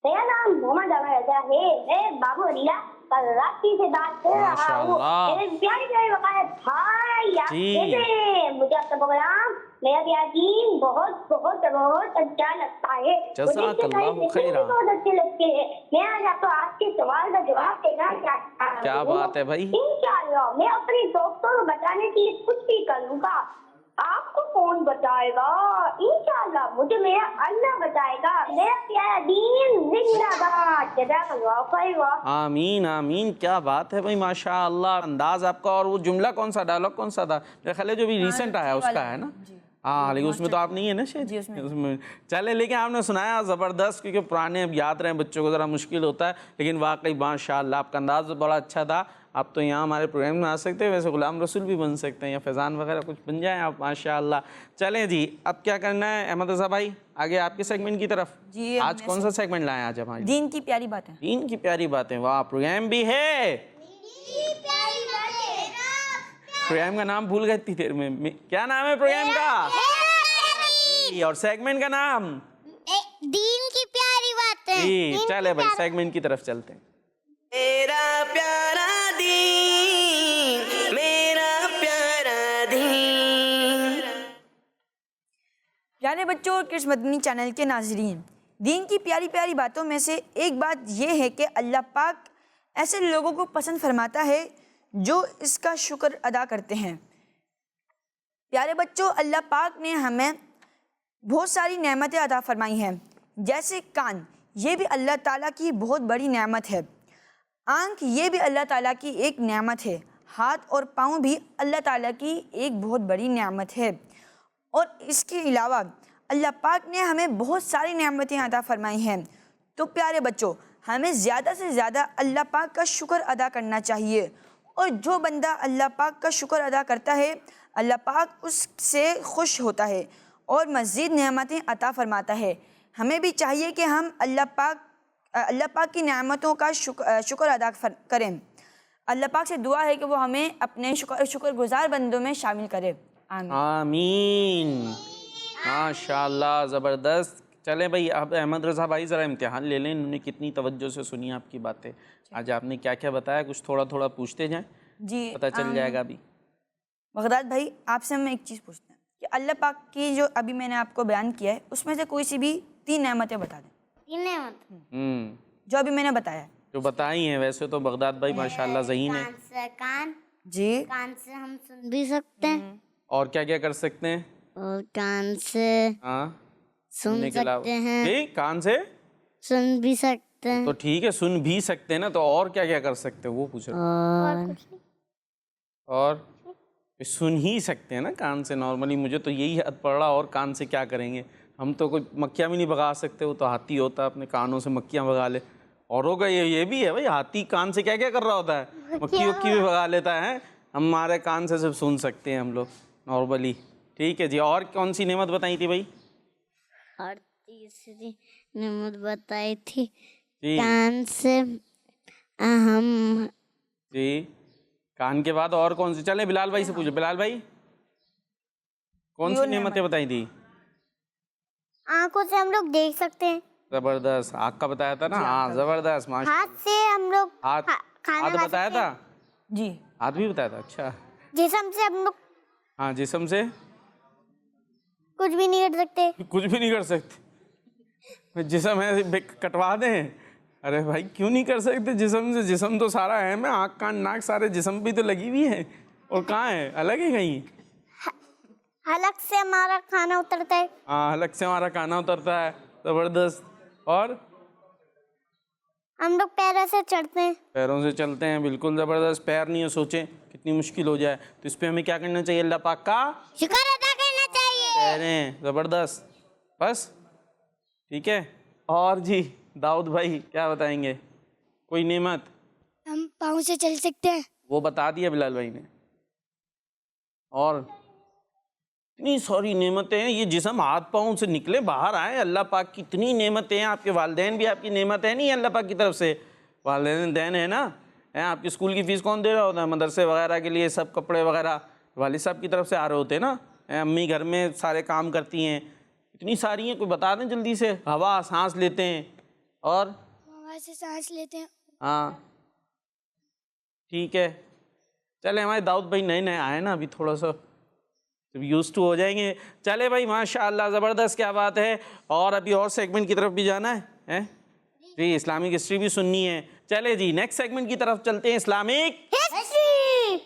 میرا نام محمد عمر رضا ہے میں بابو علیہ کراچی سے بات کر رہا ماشاء ہوں اللہ۔ میرے پیارے پیارے وقائد بھائی جی۔ کیسے مجھے آپ کا پروگرام میرا پیارا دین بہت بہت بہت اچھا لگتا ہے جزاک اللہ خیرا۔ بہت اچھے لگتے ہیں میں آج آپ کو آج کے سوال کا جواب دینا چاہتا ہوں کیا بات ہے بھائی؟ انشاءاللہ میں اپنے دوستوں کو بتانے کے لیے کچھ بھی کروں گا آپ کو کون بتائے گا انشاءاللہ مجھے میرا اللہ بتائے گا میرا پیارا دین زندہ باد جزاک اللہ خیرا۔ آمین آمین کیا بات ہے بھائی ماشاء اللہ انداز آپ کا اور وہ جملہ کون سا ڈائلاگ کون سا تھا میرا خیال ہے جو بھی ریسنٹ آیا اس کا ہے نا ہاں لیکن اس میں تو آپ نہیں ہے نا شاید جی، اس میں اس میں چلے لیکن آپ نے سنایا زبردست کیونکہ پرانے اب یاد رہے بچوں کو ذرا مشکل ہوتا ہے لیکن واقعی ماشاء اللہ آپ کا انداز بڑا اچھا تھا آپ تو یہاں ہمارے پروگرام میں آ سکتے ہیں ویسے غلام رسول بھی بن سکتے ہیں یا فیضان وغیرہ کچھ بن جائیں آپ ماشاء اللہ چلیں جی اب کیا کرنا ہے احمد رضا بھائی آگے آپ کے سیگمنٹ کی طرف جی آج کون سا سیگمنٹ لائیں آج ہمارے دین کی پیاری باتیں دین کی پیاری باتیں واہ پروگرام بھی ہے پروگرام کا نام بھول گئے اتنی دیر میں. کیا نام ہے پروگرام کا؟ جی. اور سیگمنٹ کا نام؟ دین کی پیاری باتیں. جی چلے بھائی سیگمنٹ کی طرف چلتے ہیں. میرا پیارا دین، میرا پیارا دین. پیارے بچوں اور کرس مدنی چینل کے ناظرین، دین کی پیاری پیاری باتوں میں سے ایک بات یہ ہے کہ اللہ پاک ایسے لوگوں کو پسند فرماتا ہے جو اس کا شکر ادا کرتے ہیں. پیارے بچوں، اللہ پاک نے ہمیں بہت ساری نعمتیں عطا فرمائی ہیں، جیسے کان، یہ بھی اللہ تعالیٰ کی بہت بڑی نعمت ہے. آنکھ، یہ بھی اللہ تعالیٰ کی ایک نعمت ہے. ہاتھ اور پاؤں بھی اللہ تعالیٰ کی ایک بہت بڑی نعمت ہے. اور اس کے علاوہ اللہ پاک نے ہمیں بہت ساری نعمتیں عطا فرمائی ہیں. تو پیارے بچوں، ہمیں زیادہ سے زیادہ اللہ پاک کا شکر ادا کرنا چاہیے. اور جو بندہ اللہ پاک کا شکر ادا کرتا ہے، اللہ پاک اس سے خوش ہوتا ہے اور مزید نعمتیں عطا فرماتا ہے. ہمیں بھی چاہیے کہ ہم اللہ پاک کی نعمتوں کا شکر ادا کریں. اللہ پاک سے دعا ہے کہ وہ ہمیں اپنے شکر گزار بندوں میں شامل کرے. آمین. آمین. ماشاءاللہ زبردست. چلیں بھائی اب احمد رضا بھائی ذرا امتحان لے لیں. انہوں نے کتنی توجہ سے سنی آپ کی باتیں. آج آپ نے کیا کیا بتایا، کچھ تھوڑا تھوڑا پوچھتے جائیں، جی پتہ چل جائے گا. ابھی بغداد بھائی، آپ سے میں ایک چیز پوچھتا ہوں کہ اللہ پاک کی جو ابھی میں نے آپ کو بیان کیا ہے، اس میں سے کوئی سی بھی 3 نعمتیں بتا دیں. 3 نعمت جو ابھی میں نے بتایا ہے. جو بتائی ہیں. ویسے تو بغداد بھائی ماشاءاللہ ذہین ہے. کان، جی. کان سے ہم سن بھی سکتے ہیں. اور کیا کیا کر سکتے ہیں؟ اور کان سے ہاں سن سکتے ہیں. جی کان سے سن بھی سکتے ہیں. تو ٹھیک ہے، سن بھی سکتے ہیں نا. تو اور کیا کیا کر سکتے ہیں وہ پوچھ رہے. اور سن ہی سکتے ہیں نا کان سے. نارملی مجھے تو یہی حد پڑ رہا، اور کان سے کیا کریں گے ہم؟ تو کوئی مکھیاں بھی نہیں بھگا سکتے. وہ تو ہاتھی ہوتا ہے، اپنے کانوں سے مکھیاں بھگا لے. اوروں کا یہ بھی ہے بھائی، ہاتھی کان سے کیا کیا کر رہا ہوتا ہے، مکھی وکی بھی بھگا لیتا ہے. ہمارے کان سے صرف سن سکتے ہیں ہم لوگ نارملی. ٹھیک ہے جی. اور کون سی نعمت بتائی تھی بھائی؟ اور تیسری نعمت بتائی تھی جی کان سے ہم. جی کان کے بعد اور کون سی؟ چلیں بلال بھائی سے پوچھو. بلال بھائی کون سی نعمتیں بتائی تھی؟ آنکھوں سے ہم لوگ دیکھ سکتے ہیں. زبردست. آنکھ کا بتایا تھا نا. ہاں زبردست. ہاتھ سے ہم لوگ ہاتھ کھانا کھا بتایا سکتے ہیں. تھا. جی ہاتھ بھی بتایا تھا. اچھا. جسم سے ہم لوگ ہاں جسم سے کچھ بھی نہیں کر سکتے. کچھ بھی نہیں کر سکتے. جسم ہے کٹوا دیں. ارے بھائی کیوں نہیں کر سکتے جسم سے؟ جسم تو سارا اہم ہے. آنکھ کان ناک سارے جسم بھی تو لگی ہوئی ہے. اور کہاں ہے؟ الگ ہے کہیں. حلق سے ہمارا کھانا اترتا ہے. ہاں حلق سے ہمارا کھانا اترتا ہے. زبردست. اور ہم لوگ پیروں سے چڑھتے ہیں. پیروں سے چلتے ہیں. بالکل زبردست. پیر نہیں ہے، سوچیں کتنی مشکل ہو جائے. تو اس پہ ہمیں کیا کرنا چاہیے؟ اللہ پاک کا شکر ادا کرنا چاہیے. پیریں. زبردست. بس ٹھیک ہے. اور جی داؤد بھائی کیا بتائیں گے؟ کوئی نعمت؟ ہم پاؤں سے چل سکتے ہیں. وہ بتا دیا بلال بھائی نے. اور اتنی ساری نعمتیں ہیں. یہ جسم ہاتھ پاؤں سے نکلے باہر آئے. اللہ پاک کی اتنی نعمتیں ہیں. آپ کے والدین بھی آپ کی نعمت ہے نہیں اللہ پاک کی طرف سے؟ والدین دین ہے نا. آپ کی اسکول کی فیس کون دے رہا ہوتا ہے؟ مدرسے وغیرہ کے لیے سب کپڑے وغیرہ والد صاحب کی طرف سے آ رہے ہوتے ہیں نا. امی گھر میں سارے کام کرتی ہیں. اتنی ساری ہیں. کوئی بتا دیں جلدی سے. ہوا سانس لیتے ہیں. اور ہوا سے سانس لیتے ہیں. ہاں ٹھیک ہے. چلے ہمارے داؤد بھائی نئے نئے آئے نا، ابھی تھوڑا سا یوز ٹو ہو جائیں گے. چلے بھائی ماشاءاللہ زبردست. کیا بات ہے. اور ابھی اور سیگمنٹ کی طرف بھی جانا ہے جی. اسلامک ہسٹری بھی سننی ہے. چلے جی نیکسٹ سیگمنٹ کی طرف چلتے ہیں. Islamic history.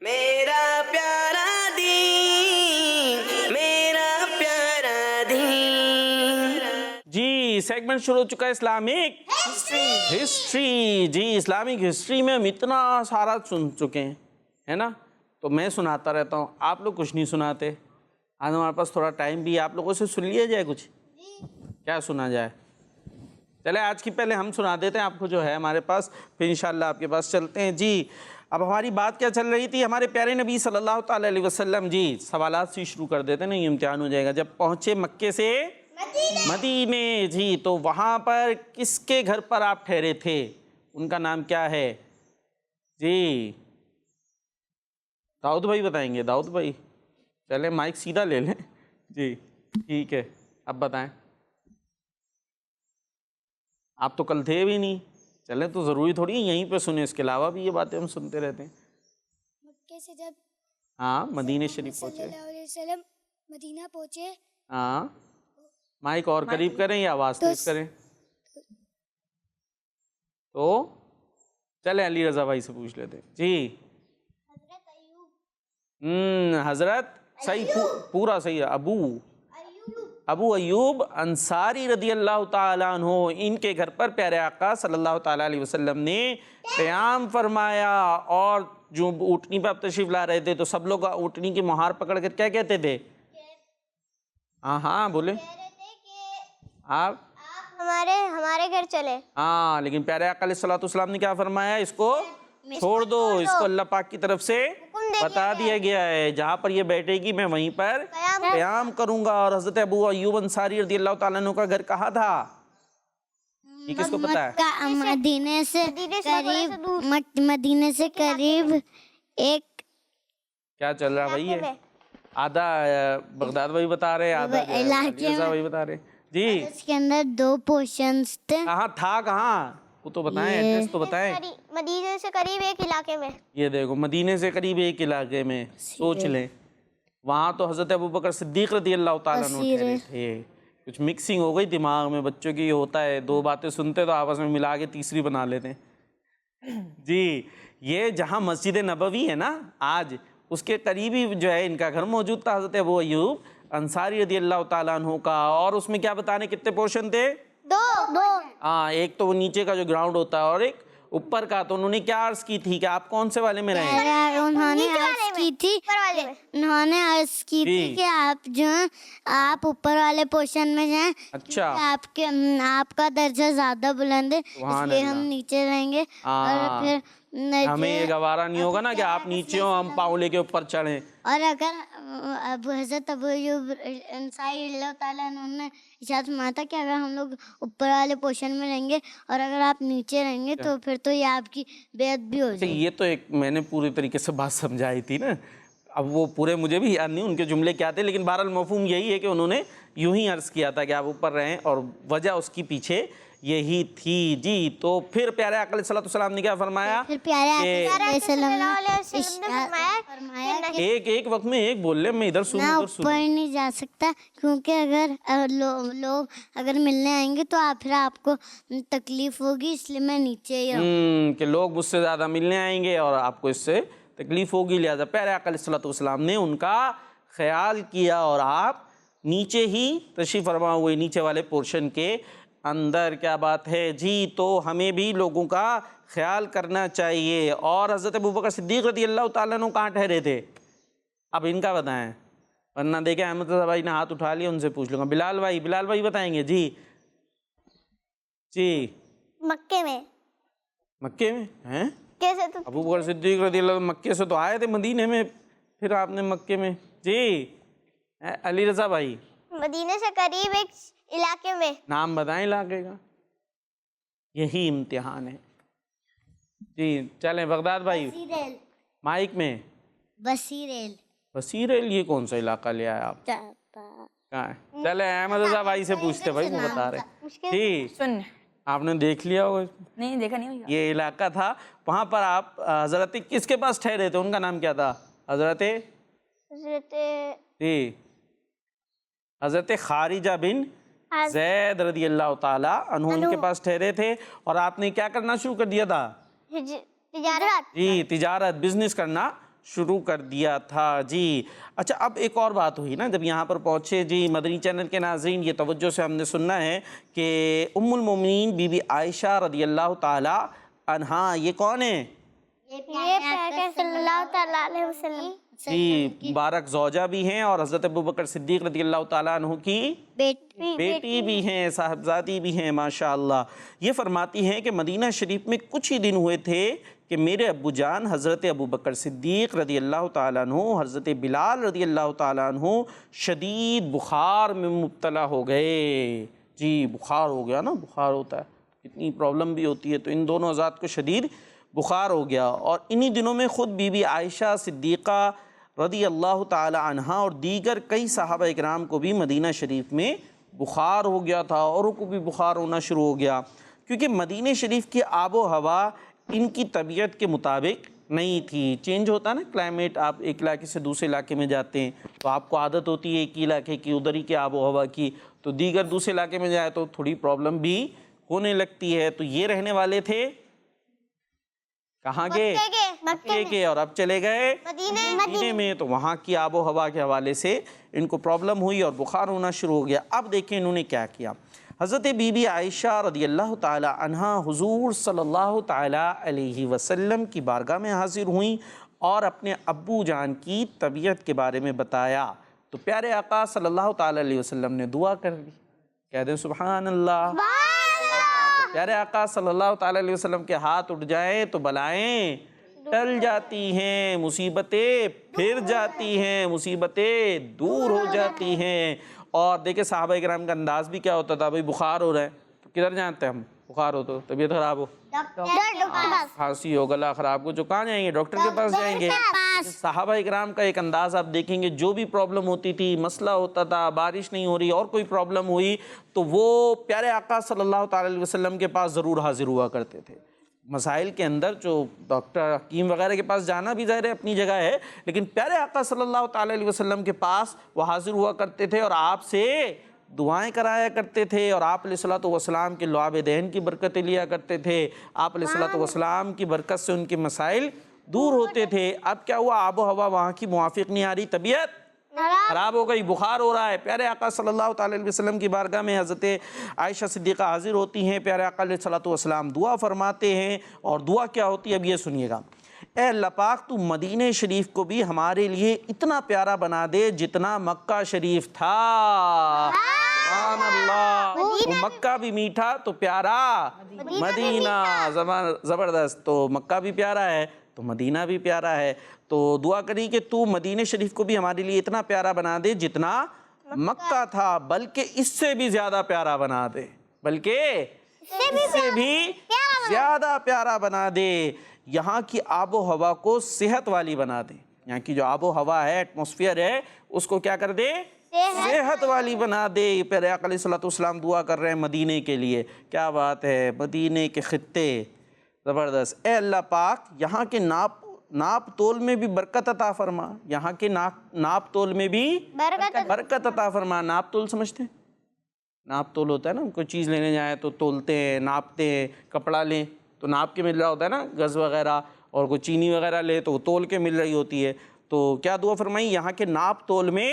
میرا پیارا دین، میرا پیارا دین. جی سیگمنٹ شروع ہو چکا ہے اسلامک ہسٹری. جی اسلامک ہسٹری میں ہم اتنا سارا سن چکے ہیں ہے نا. تو میں سناتا رہتا ہوں، آپ لوگ کچھ نہیں سناتے. آج ہمارے پاس تھوڑا ٹائم بھی ہے، آپ لوگوں سے سن لیا جائے. کچھ کیا سنا جائے؟ چلے آج کی پہلے ہم سنا دیتے ہیں آپ کو جو ہے ہمارے پاس، پھر انشاءاللہ آپ کے پاس چلتے ہیں. جی اب ہماری بات کیا چل رہی تھی؟ ہمارے پیارے نبی صلی اللہ تعالیٰ علیہ وسلم. جی سوالات سے شروع کر دیتے ہیں نا، یہ امتحان ہو جائے گا. جب پہنچے مکے سے مدینے جی، تو وہاں پر کس کے گھر پر آپ ٹھہرے تھے؟ ان کا نام کیا ہے؟ جی داؤد بھائی بتائیں گے. داؤد بھائی چلیں مائک سیدھا لے لیں. جی ٹھیک ہے, اب بتائیں. آپ تو کل تھے بھی نہیں. چلیں تو ضروری تھوڑی ہے یہیں پہ سنیں, اس کے علاوہ بھی یہ باتیں ہم سنتے رہتے ہیں. مکے سے جب ہاں مدینہ شریف صلی پہنچے. اللہ علیہ وسلم مدینہ پہنچے ہاں مائک اور قریب کریں یا آواز تیز کریں. تو چلیں علی رضا بھائی سے پوچھ لیتے ہیں. جی حضرت صحیح, پورا صحیح ہے. ابو ایوب انصاری رضی اللہ تعالیٰ عنہ, ان کے گھر پر پیارے آقا صلی اللہ تعالیٰ علیہ وسلم نے قیام فرمایا. اور جو اونٹنی پہ آپ تشریف لا رہے تھے تو سب لوگ اونٹنی کی مہار پکڑ کر کیا کہتے تھے؟ ہاں بولے آپ ہمارے گھر چلے. ہاں لیکن پیارے آقا علیہ السلام نے کیا فرمایا؟ اس کو چھوڑ دو, اس کو اللہ پاک کی طرف سے بتا دیا گیا ہے جہاں پر یہ بیٹھے گی میں وہیں پر قیام کروں گا. اور حضرت ابو ایوب انصاری رضی اللہ تعالیٰ عنہ کا گھر کہاں تھا؟ یہ کس کو پتا ہے؟ مدینے سے قریب ایک کیا چل رہا بھائی؟ یہ آدھا بغداد بھائی بتا رہے, آدھا علی رضا بھائی بتا رہے. جی اس کے اندر 2 پورشنز تھے. کہاں تھا؟ کہاں وہ تو بتائیں, ایڈریس تو بتائیں. مدینے سے قریب ایک علاقے میں. یہ دیکھو مدینے سے قریب ایک علاقے میں, سوچ لیں. وہاں تو حضرت ابوبکر صدیق رضی اللہ تعالیٰ عنہ ٹھہرے تھے. کچھ مکسنگ ہو گئی دماغ میں, بچوں کی یہ ہوتا ہے, 2 باتیں سنتے تو آپس میں ملا کے تیسری بنا لیتے ہیں. جی یہ جہاں مسجد نبوی ہے نا آج, اس کے قریبی جو ہے ان کا گھر موجود تھا حضرت ابو ایوب انصاری رضی اللہ تعالیٰ عنہ کا. اور اس میں کیا بتانے کتنے پورشن تھے؟ 2. ہاں, ایک تو وہ نیچے کا جو گراؤنڈ ہوتا ہے اور ایک اوپر کا. تو انہوں نے کیا عرض کی تھی کہ آپ کون سے والے میں رہیں؟ انہوں نے عرض کی تھی کہ آپ اوپر والے پورشن میں جائیں. اچھا, آپ کا درجہ زیادہ بلند ہے اس لیے ہم نیچے رہیں گے. اور پھر ہمیں یہ گوارا نہیں ہوگا نا کہ آپ نیچے ہو ہم پاؤں لے کے اوپر چڑھیں. اور اگر حضرت ابو ایوب انصاری اللہ تعالیٰ عنہ نے ارشاد فرمایا تھا کہ اگر ہم لوگ اوپر والے پورشن میں رہیں گے اور اگر آپ نیچے رہیں گے تو پھر تو یہ آپ کی بیعت بھی ہو جائے. یہ تو ایک میں نے پوری طریقے سے بات سمجھائی تھی نا, اب وہ پورے مجھے بھی یاد نہیں ان کے جملے کیا تھے, لیکن بہرحال مفہوم یہی ہے کہ انہوں نے یوں ہی عرض کیا تھا کہ آپ اوپر رہیں, اور وجہ اس کی پیچھے یہی تھی. جی تو پھر پیارے آقا علیہ السلام نے کیا فرمایا؟ پھر پیارے آقا علیہ السلام نے فرمایا ایک وقت میں ایک بول لے, میں ادھر سنوں ادھر سنوں. اوپر نہیں جا سکتا کیونکہ اگر لوگ اگر ملنے آئیں گے تو پھر آپ کو تکلیف ہوگی, اس لیے میں نیچے ہی رہوں. کہ لوگ مجھ سے زیادہ ملنے آئیں گے اور آپ کو اس سے تکلیف ہوگی, لہٰذا پیارے آقا علیہ السلام نے ان کا خیال کیا اور آپ نیچے ہی تشریف فرما ہوئے, نیچے والے پورشن کے اندر. کیا بات ہے جی. تو ہمیں بھی لوگوں کا خیال کرنا چاہیے. اور حضرت ابوبکر صدیق رضی اللہ تعالیٰ عنہ کہاں ٹھہرے تھے؟ اب ان کا بتائیں, ورنہ دیکھیں احمد رضا بھائی نے ہاتھ اٹھا لیا, ان سے پوچھ لوں گا. بلال بھائی بتائیں گے. جی مکے میں. مکے میں ہیں کیسے؟ تو ابوبکر صدیق رضی اللہ مکے سے تو آئے تھے مدینے میں, پھر آپ نے مکے میں. جی علی رضا بھائی مدینے سے قریب ایک علاقے میں. نام بتائیں علاقے کا, یہی امتحان ہے. جی چلیں بغداد بھائی مائک میں. بصیریل یہ کون سا علاقہ لے آئے آپ؟ کہاں ہے؟ چلیں احمد رضا بھائی سے پوچھتے, بھائی وہ بتا رہے. جی سن آپ نے دیکھ لیا ہوگا, نہیں دیکھا نہیں ہوگا. یہ علاقہ تھا, وہاں پر آپ حضرت کس کے پاس ٹھہرے تھے؟ ان کا نام کیا تھا؟ حضرت خارجہ بن زید رضی اللہ تعالیٰ عنہ ان کے پاس ٹھہرے تھے. اور آپ نے کیا کرنا شروع کر دیا تھا؟ جی تجارت, بزنس کرنا شروع کر دیا تھا. جی اچھا, اب ایک اور بات ہوئی نا جب یہاں پر پہنچے. جی مدنی چینل کے ناظرین یہ توجہ سے ہم نے سننا ہے کہ ام المومنین بی بی عائشہ رضی اللہ تعالی عنہا یہ کون ہیں؟ یہ صلی اللہ تعالیٰ علیہ وسلم جی مبارک زوجہ بھی ہیں اور حضرت ابوبکر صدیق رضی اللہ تعالیٰ عنہ کی بیٹی بھی ہیں, صاحبزادی بھی ہیں ماشاءاللہ. یہ فرماتی ہیں کہ مدینہ شریف میں کچھ ہی دن ہوئے تھے کہ میرے ابو جان حضرت ابوبکر صدیق رضی اللہ تعالیٰ عنہ, حضرت بلال رضی اللہ تعالیٰ عنہ شدید بخار میں مبتلا ہو گئے. جی بخار ہو گیا نا, بخار ہوتا ہے, اتنی پرابلم بھی ہوتی ہے, تو ان دونوں حضرات کو شدید بخار ہو گیا، اور انہی دنوں میں خود بی بی عائشہ صدیقہ رضی اللہ تعالی عنہا اور دیگر کئی صحابہ اکرام کو بھی مدینہ شریف میں بخار ہو گیا تھا، اوروں کو بھی بخار ہونا شروع ہو گیا، کیونکہ مدینہ شریف کی آب و ہوا ان کی طبیعت کے مطابق نہیں تھی۔ چینج ہوتا ہے نا کلائمیٹ، آپ ایک علاقے سے دوسرے علاقے میں جاتے ہیں تو آپ کو عادت ہوتی ہے ایک ہی علاقے کی، ادھر ہی کے آب و ہوا کی، تو دیگر دوسرے علاقے میں جائے تو تھوڑی پرابلم بھی ہونے لگتی ہے۔ تو یہ رہنے والے تھے کہاں کے؟ مکے کے، اور اب چلے گئے مدینے میں، تو وہاں کی آب و ہوا کے حوالے سے ان کو پرابلم ہوئی اور بخار ہونا شروع ہو گیا۔ اب دیکھیں انہوں نے کیا کیا۔ حضرت بی بی عائشہ رضی اللہ تعالی عنہا حضور صلی اللہ تعالی علیہ وسلم کی بارگاہ میں حاضر ہوئیں اور اپنے ابو جان کی طبیعت کے بارے میں بتایا، تو پیارے آقا صلی اللہ تعالی علیہ وسلم نے دعا کر دی۔ کہہ دیں سبحان اللہ۔ پیارے آقا صلی اللہ تعالی علیہ وسلم کے ہاتھ اٹھ جائیں تو بلائیں ٹل جاتی ہیں، مصیبتیں پھر جاتی ہیں، مصیبتیں دور ہو جاتی ہیں۔ اور دیکھیں صحابہ کرام کا انداز بھی کیا ہوتا تھا، بھئی بخار ہو رہا ہے تو کدھر جانتے ہیں ہم؟ بخار ہو تو طبیعت خراب ہو، کھانسی ہو، گلا خراب ہو، جو کہاں جائیں گے؟ ڈاکٹر کے پاس جائیں گے۔ صحابہ اکرام کا ایک انداز آپ دیکھیں گے، جو بھی پرابلم ہوتی تھی، مسئلہ ہوتا تھا، بارش نہیں ہو رہی اور کوئی پرابلم ہوئی تو وہ پیارے آقا صلی اللہ تعالی علیہ وسلم کے پاس ضرور حاضر ہوا کرتے تھے۔ مسائل کے اندر جو ڈاکٹر حکیم وغیرہ کے پاس جانا بھی ظاہر ہے اپنی جگہ ہے، لیکن پیارے آقا صلی اللہ تعالی علیہ وسلم کے پاس وہ حاضر ہوا کرتے تھے اور آپ سے دعائیں کرایا کرتے تھے، اور آپ علیہ الصلوۃ والسلام کے لعاب دہن کی برکتیں لیا کرتے تھے۔ آپ علیہ الصلوۃ والسلام کی برکت سے ان کے مسائل دور ہوتے تھے۔ اب کیا ہوا؟ آب و ہوا وہاں کی موافق نہیں آ رہی، طبیعت خراب ہو گئی، بخار ہو رہا ہے۔ پیارے آقا صلی اللہ تعالی علیہ وسلم کی بارگاہ میں حضرت عائشہ صدیقہ حاضر ہوتی ہیں، پیارے آقا علیہ الصلوۃ والسلام دعا فرماتے ہیں، اور دعا کیا ہوتی ہے اب یہ سنیے گا۔ اے اللہ پاک تو مدینہ شریف کو بھی ہمارے لیے اتنا پیارا بنا دے جتنا مکہ شریف تھا۔ سبحان اللہ، تو مکہ بھی میٹھا تو پیارا مدینہ، زبردست، تو مکہ بھی پیارا ہے تو مدینہ بھی پیارا ہے۔ تو دعا کری کہ تو مدینہ شریف کو بھی ہمارے لیے اتنا پیارا بنا دے جتنا مکہ تھا، بلکہ اس سے بھی زیادہ پیارا بنا دے، بلکہ اس سے بھی زیادہ پیارا بنا دے۔ یہاں کی آب و ہوا کو صحت والی بنا دے، یہاں کی جو آب و ہوا ہے، ایٹماسفیئر ہے، اس کو کیا کر دے؟ صحت والی بنا دے۔ پیارے آقا علیہ الصلوۃ والسلام دعا کر رہے ہیں مدینے کے لیے، کیا بات ہے، مدینے کے خطے، زبردست۔ اے اللہ پاک یہاں کے ناپ تول میں بھی برکت عطا فرما، یہاں کے ناپ تول میں بھی برکت عطا فرما۔ ناپ تول سمجھتے ہیں؟ ناپ تول ہوتا ہے نا، کوئی چیز لینے جائیں تو تولتے ہیں، ناپتے ہیں، کپڑا لیں تو ناپ کے مل رہا ہوتا ہے نا، گز وغیرہ، اور کوئی چینی وغیرہ لے تو وہ تول کے مل رہی ہوتی ہے۔ تو کیا دعا فرمائی؟ یہاں کے ناپ تول میں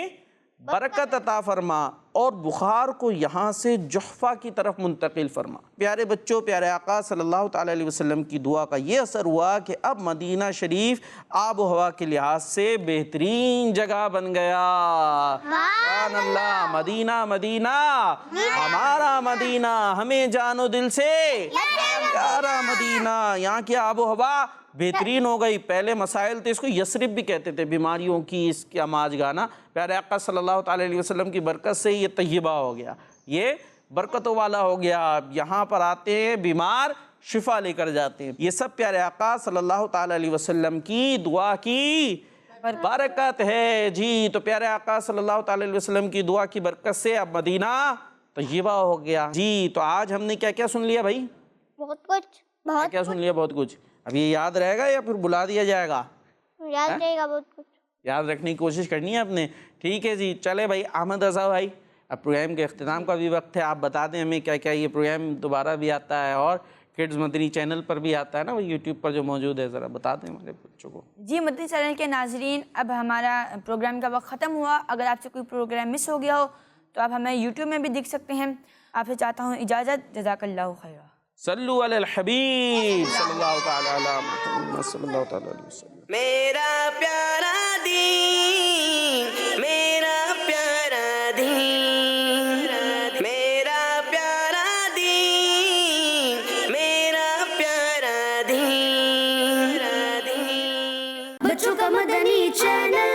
برکت عطا فرما، اور بخار کو یہاں سے جحفہ کی طرف منتقل فرما۔ پیارے بچوں، پیارے آقا صلی اللہ تعالی علیہ وسلم کی دعا کا یہ اثر ہوا کہ اب مدینہ شریف آب و ہوا کے لحاظ سے بہترین جگہ بن گیا۔ سبحان اللہ، مدینہ مدینہ ہمارا مدینہ، ہمیں جان و دل سے پیارا مدینہ۔ یہاں کی آب و ہوا بہترین ہو گئی۔ پہلے مسائل تھے، اس کو یثرب بھی کہتے تھے، بیماریوں کی اس کا ماج گانا۔ پیارے آقا صلی اللہ تعالی علیہ وسلم کی برکت سے یہ طیبہ ہو گیا، یہ برکتوں والا ہو گیا۔ یہاں پر آتے ہیں بیمار، شفا لے کر جاتے ہیں۔ یہ سب پیارے آقا صلی اللہ تعالی علیہ وسلم کی دعا کی برکت ہے جی۔ تو پیارے آقا صلی اللہ تعالی علیہ وسلم کی دعا کی برکت سے اب مدینہ طیبہ ہو گیا جی۔ تو آج ہم نے کیا کیا سن لیا بھائی؟ بہت کچھ، کیا سن لیا؟ بہت کچھ۔ اب یہ یاد رہے گا یا پھر بلا دیا جائے گا؟ یاد رہے گا، بہت کچھ یاد رکھنے کی کوشش کرنی ہے آپ نے، ٹھیک ہے جی۔ چلے بھائی احمد رضا بھائی، اب پروگرام کے اختتام کا بھی وقت ہے، آپ بتا دیں ہمیں کیا کیا یہ پروگرام دوبارہ بھی آتا ہے اور کڈز مدنی چینل پر بھی آتا ہے نا، وہ یوٹیوب پر جو موجود ہے، ذرا بتا دیں ہمارے بچوں کو۔ جی مدنی چینل کے ناظرین، اب ہمارا پروگرام کا وقت ختم ہوا۔ اگر آپ سے کوئی پروگرام مس ہو گیا ہو تو آپ ہمیں یوٹیوب میں بھی دیکھ سکتے ہیں۔ آپ سے چاہتا ہوں اجازت، جزاک اللہ خیرہ۔ صلو علی الحبیب صلی اللہ تعالی علی محمد صلی اللہ تعالی علیہ وسلم۔ میرا پیارا دین، میرا پیارا دین، میرا پیارا دین، میرا پیارا دین۔ بچوں کا مدنی چینل